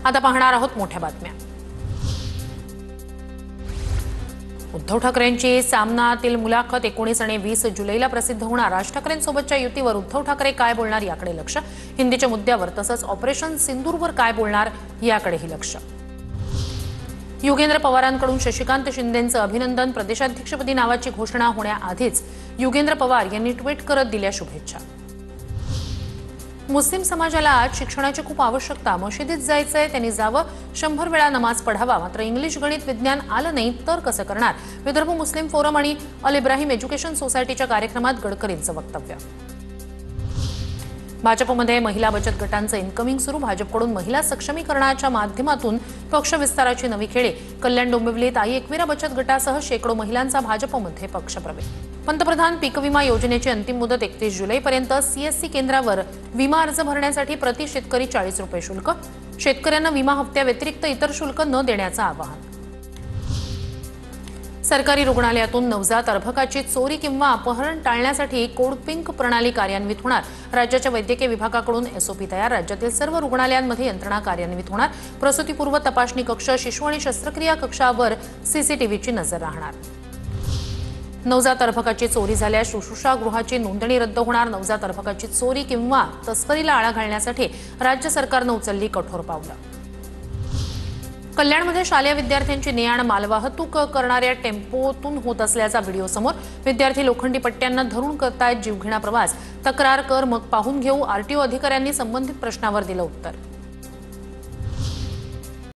आता पाहणार आहोत मोठ्या बातम्या। उद्धव ठाकरेंची सामनातील मुलाखत 19 आणि 20 जुलैला प्रसिद्ध होणार। राज ठाकरेंसोबतच्या युतीवर उद्धव ठाकरे काय बोलणार याकडे लक्ष, हिंदीच्या मुद्द्यावर तसंच ऑपरेशन सिंदूरवर काय बोलणार याकडेही लक्ष। युगेंद्र पवारांकडून शशिकांत शिंदेंचं अभिनंदन, प्रदेशाध्यक्षपदी नावाची घोषणा होण्याआधीच युगेंद्र पवार यांनी ट्विट करत दिल्या शुभेच्छा। मुस्लिम समाजाला आज शिक्षणाची खूप आवश्यकता, मशिदीत जायचंय, त्यांनी जावं, 100 वेळा नमाज पढावा, मात्र इंग्लिश गणित विज्ञान आलं नाही तर कसं करणार। विदर्भ मुस्लिम फोरम आणि अल इब्राहिम एज्युकेशन सोसायटीच्या कार्यक्रमात गडकरींचं वक्तव्य। भाजपमध्ये महिला बचत गटांचं इन्कमिंग सुरू, भाजपकडून महिला सक्षमीकरणाच्या माध्यमातून पक्ष विस्ताराची नवी खेळी। कल्याण डोंबिवलीत आई एकविरा बचत गटासह शेकडो महिलांचा भाजपमध्ये पक्षप्रवेश। पंतप्रधान पीक विमा योजनेची अंतिम मुदत 31 जुलैपर्यंत। सीएससी केंद्रावर विमा अर्ज भरण्यासाठी प्रति शेतकरी 40 रुपये शुल्क, शेतकऱ्यांना विमा हप्त्याव्यतिरिक्त इतर शुल्क न देण्याचं आवाहन। सरकारी रुग्णालयातून नवजात अर्भकाची चोरी किंवा अपहरण टाळण्यासाठी कोड पिंक प्रणाली कार्यान्वित होणार। राज्याच्या वैद्यकीय विभागाकडून एसओपी तयार, राज्यातील सर्व रुग्णालयांमध्ये यंत्रणा कार्यान्वित होणार। प्रसूतीपूर्व तपासणी कक्ष, शिशु आणि शस्त्रक्रिया कक्षावर सीसीटीव्हीची नजर राहणार। नवजात अर्भकाची चोरी झाल्यास शुश्रूषा गृहाची नोंदणी रद्द होणार। नवजात अर्भकाची चोरी किंवा तस्करीला आळा घालण्यासाठी राज्य सरकारनं उचलली कठोर पावलं। कल्याणमध्ये शालेय विद्यार्थ्यांची ने-आण मालवाहतूक करणाऱ्या टेम्पोतून होत असल्याचा व्हिडिओ समोर। विद्यार्थी लोखंडी पट्ट्यांना धरून करतायत जीवघेणा प्रवास, तक्रार कर मग पाहून घेऊ, आरटीओ अधिकाऱ्यांनी संबंधित प्रश्नावर दिलं उत्तर।